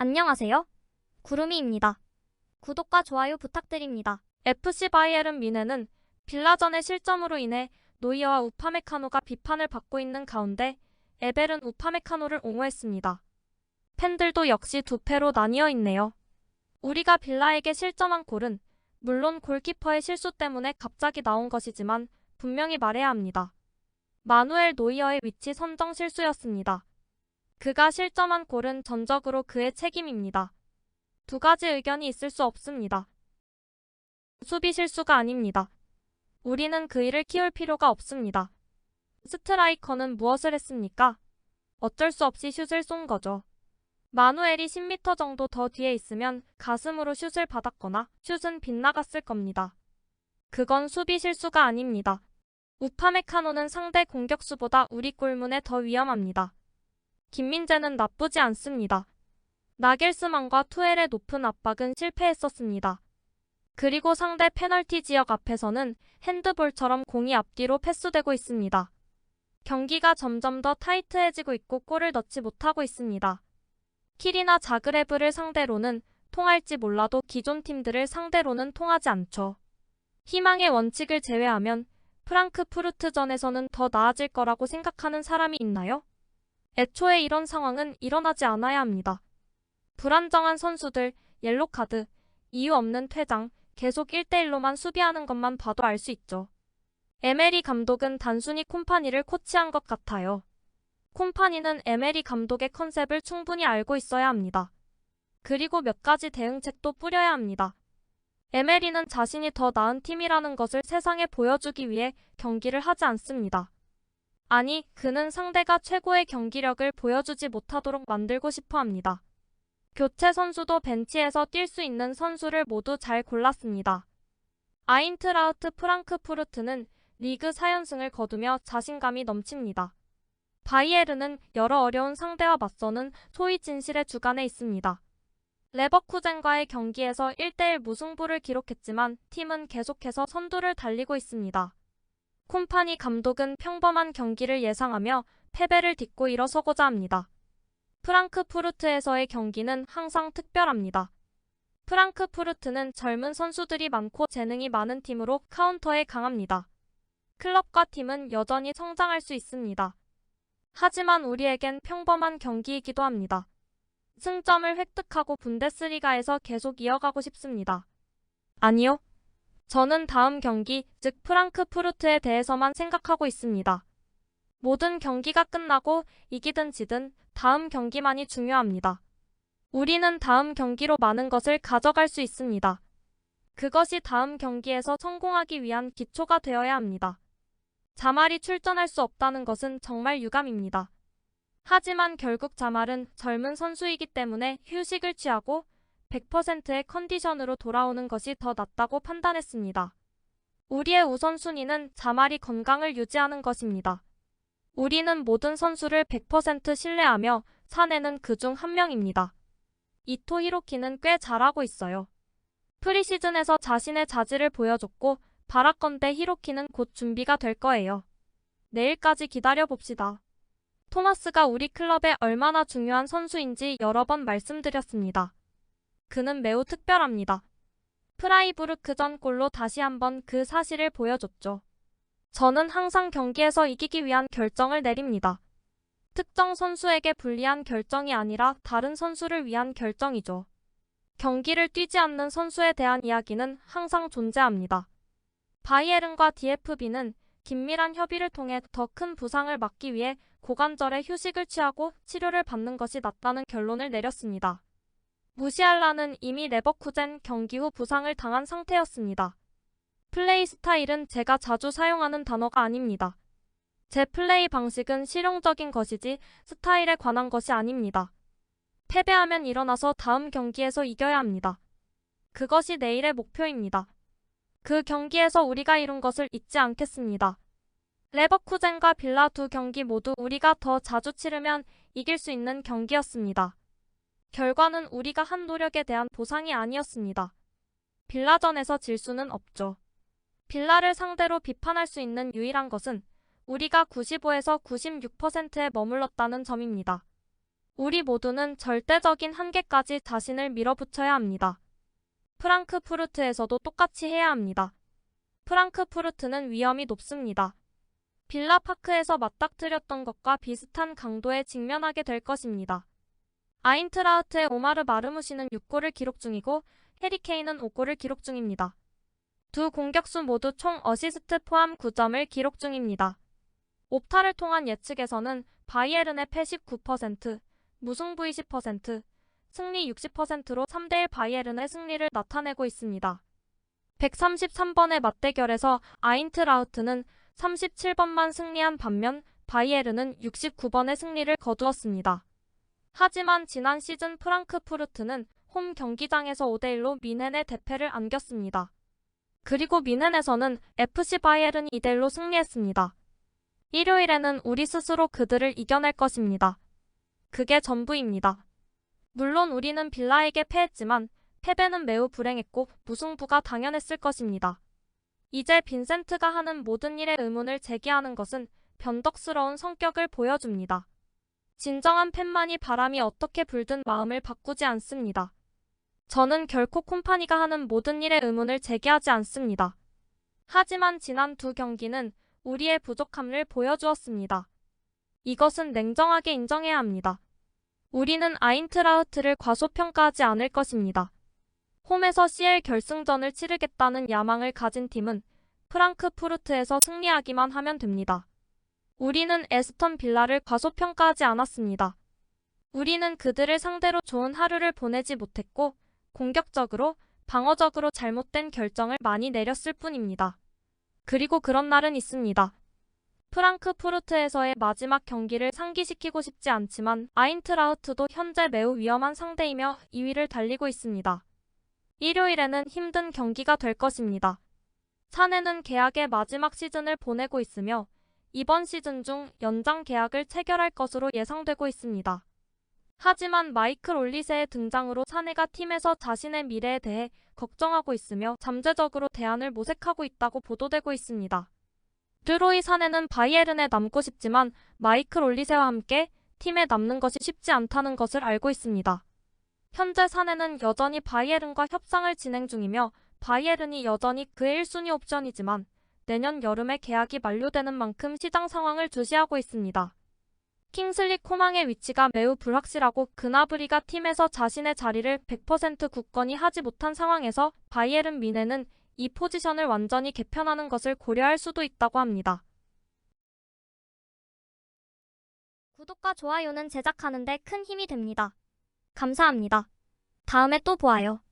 안녕하세요. 구름이입니다. 구독과 좋아요 부탁드립니다. FC 바이에른 뮌헨은 빌라전의 실점으로 인해 노이어와 우파메카노가 비판을 받고 있는 가운데 에벨은 우파메카노를 옹호했습니다. 팬들도 역시 두 패로 나뉘어 있네요. 우리가 빌라에게 실점한 골은 물론 골키퍼의 실수 때문에 갑자기 나온 것이지만 분명히 말해야 합니다. 마누엘 노이어의 위치 선정 실수였습니다. 그가 실점한 골은 전적으로 그의 책임입니다. 두 가지 의견이 있을 수 없습니다. 수비 실수가 아닙니다. 우리는 그 일을 키울 필요가 없습니다. 스트라이커는 무엇을 했습니까? 어쩔 수 없이 슛을 쏜 거죠. 마누엘이 10m 정도 더 뒤에 있으면 가슴으로 슛을 받았거나 슛은 빗나갔을 겁니다. 그건 수비 실수가 아닙니다. 우파메카노는 상대 공격수보다 우리 골문에 더 위험합니다. 김민재는 나쁘지 않습니다. 나겔스만과 투엘의 높은 압박은 실패했었습니다. 그리고 상대 페널티 지역 앞에서는 핸드볼처럼 공이 앞뒤로 패스되고 있습니다. 경기가 점점 더 타이트해지고 있고 골을 넣지 못하고 있습니다. 킬이나 자그레브를 상대로는 통할지 몰라도 기존 팀들을 상대로는 통하지 않죠. 희망의 원칙을 제외하면 프랑크푸르트전에서는 더 나아질 거라고 생각하는 사람이 있나요? 애초에 이런 상황은 일어나지 않아야 합니다. 불안정한 선수들, 옐로카드, 이유 없는 퇴장, 계속 1대1로만 수비하는 것만 봐도 알 수 있죠. 에메리 감독은 단순히 콤파니를 코치한 것 같아요. 콤파니는 에메리 감독의 컨셉을 충분히 알고 있어야 합니다. 그리고 몇 가지 대응책도 뿌려야 합니다. 에메리는 자신이 더 나은 팀이라는 것을 세상에 보여주기 위해 경기를 하지 않습니다. 아니, 그는 상대가 최고의 경기력을 보여주지 못하도록 만들고 싶어 합니다. 교체 선수도 벤치에서 뛸 수 있는 선수를 모두 잘 골랐습니다. 아인트라흐트 프랑크푸르트는 리그 4연승을 거두며 자신감이 넘칩니다. 바이에른은 여러 어려운 상대와 맞서는 소위 진실의 주간에 있습니다. 레버쿠젠과의 경기에서 1대1 무승부를 기록했지만 팀은 계속해서 선두를 달리고 있습니다. 콤파니 감독은 평범한 경기를 예상하며 패배를 딛고 일어서고자 합니다. 프랑크푸르트에서의 경기는 항상 특별합니다. 프랑크푸르트는 젊은 선수들이 많고 재능이 많은 팀으로 카운터에 강합니다. 클럽과 팀은 여전히 성장할 수 있습니다. 하지만 우리에겐 평범한 경기이기도 합니다. 승점을 획득하고 분데스리가에서 계속 이어가고 싶습니다. 아니요. 저는 다음 경기, 즉 프랑크푸르트에 대해서만 생각하고 있습니다. 모든 경기가 끝나고 이기든 지든 다음 경기만이 중요합니다. 우리는 다음 경기로 많은 것을 가져갈 수 있습니다. 그것이 다음 경기에서 성공하기 위한 기초가 되어야 합니다. 자말이 출전할 수 없다는 것은 정말 유감입니다. 하지만 결국 자말은 젊은 선수이기 때문에 휴식을 취하고 100%의 컨디션으로 돌아오는 것이 더 낫다고 판단했습니다. 우리의 우선순위는 자말이 건강을 유지하는 것입니다. 우리는 모든 선수를 100% 신뢰하며 사내는 그중 한 명입니다. 이토 히로키는 꽤 잘하고 있어요. 프리시즌에서 자신의 자질을 보여줬고 바라건대 히로키는 곧 준비가 될 거예요. 내일까지 기다려봅시다. 토마스가 우리 클럽에 얼마나 중요한 선수인지 여러 번 말씀드렸습니다. 그는 매우 특별합니다. 프라이부르크전 골로 다시 한번 그 사실을 보여줬죠. 저는 항상 경기에서 이기기 위한 결정을 내립니다. 특정 선수에게 불리한 결정이 아니라 다른 선수를 위한 결정이죠. 경기를 뛰지 않는 선수에 대한 이야기는 항상 존재합니다. 바이에른과 DFB는 긴밀한 협의를 통해 더 큰 부상을 막기 위해 고관절에 휴식을 취하고 치료를 받는 것이 낫다는 결론을 내렸습니다. 무시알라는 이미 레버쿠젠 경기 후 부상을 당한 상태였습니다. 플레이 스타일은 제가 자주 사용하는 단어가 아닙니다. 제 플레이 방식은 실용적인 것이지 스타일에 관한 것이 아닙니다. 패배하면 일어나서 다음 경기에서 이겨야 합니다. 그것이 내일의 목표입니다. 그 경기에서 우리가 이룬 것을 잊지 않겠습니다. 레버쿠젠과 빌라 두 경기 모두 우리가 더 자주 치르면 이길 수 있는 경기였습니다. 결과는 우리가 한 노력에 대한 보상이 아니었습니다. 빌라전에서 질 수는 없죠. 빌라를 상대로 비판할 수 있는 유일한 것은 우리가 95에서 96%에 머물렀다는 점입니다. 우리 모두는 절대적인 한계까지 자신을 밀어붙여야 합니다. 프랑크푸르트에서도 똑같이 해야 합니다. 프랑크푸르트는 위험이 높습니다. 빌라파크에서 맞닥뜨렸던 것과 비슷한 강도에 직면하게 될 것입니다. 아인트라흐트의 오마르 마르무시는 6골을 기록 중이고 해리케인은 5골을 기록 중입니다. 두 공격수 모두 총 어시스트 포함 9점을 기록 중입니다. 옵타를 통한 예측에서는 바이에른의 패 19%, 무승부 20%, 승리 60%로 3대1 바이에른의 승리를 나타내고 있습니다. 133번의 맞대결에서 아인트라흐트는 37번만 승리한 반면 바이에른은 69번의 승리를 거두었습니다. 하지만 지난 시즌 프랑크푸르트는 홈 경기장에서 5대1로 미넨의 대패를 안겼습니다. 그리고 미넨에서는 FC 바이에른이 2대1로 승리했습니다. 일요일에는 우리 스스로 그들을 이겨낼 것입니다. 그게 전부입니다. 물론 우리는 빌라에게 패했지만 패배는 매우 불행했고 무승부가 당연했을 것입니다. 이제 빈센트가 하는 모든 일에 의문을 제기하는 것은 변덕스러운 성격을 보여줍니다. 진정한 팬만이 바람이 어떻게 불든 마음을 바꾸지 않습니다. 저는 결코 콤파니가 하는 모든 일에 의문을 제기하지 않습니다. 하지만 지난 두 경기는 우리의 부족함을 보여주었습니다. 이것은 냉정하게 인정해야 합니다. 우리는 아인트라흐트를 과소평가하지 않을 것입니다. 홈에서 CL 결승전을 치르겠다는 야망을 가진 팀은 프랑크푸르트에서 승리하기만 하면 됩니다. 우리는 에스턴 빌라를 과소평가하지 않았습니다. 우리는 그들을 상대로 좋은 하루를 보내지 못했고 공격적으로, 방어적으로 잘못된 결정을 많이 내렸을 뿐입니다. 그리고 그런 날은 있습니다. 프랑크푸르트에서의 마지막 경기를 상기시키고 싶지 않지만 아인트라흐트도 현재 매우 위험한 상대이며 2위를 달리고 있습니다. 일요일에는 힘든 경기가 될 것입니다. 사내는 계약의 마지막 시즌을 보내고 있으며 이번 시즌 중 연장 계약을 체결할 것으로 예상되고 있습니다. 하지만 마이클 올리세의 등장으로 사내가 팀에서 자신의 미래에 대해 걱정하고 있으며 잠재적으로 대안을 모색하고 있다고 보도되고 있습니다. 르로이 사내는 바이에른에 남고 싶지만 마이클 올리세와 함께 팀에 남는 것이 쉽지 않다는 것을 알고 있습니다. 현재 사내는 여전히 바이에른과 협상을 진행 중이며 바이에른이 여전히 그의 1순위 옵션이지만 내년 여름에 계약이 만료되는 만큼 시장 상황을 주시하고 있습니다. 킹슬리 코망의 위치가 매우 불확실하고 그나브리가 팀에서 자신의 자리를 100% 굳건히 하지 못한 상황에서 바이에른 미네는 이 포지션을 완전히 개편하는 것을 고려할 수도 있다고 합니다. 구독과 좋아요는 제작하는 데 큰 힘이 됩니다. 감사합니다. 다음에 또 보아요.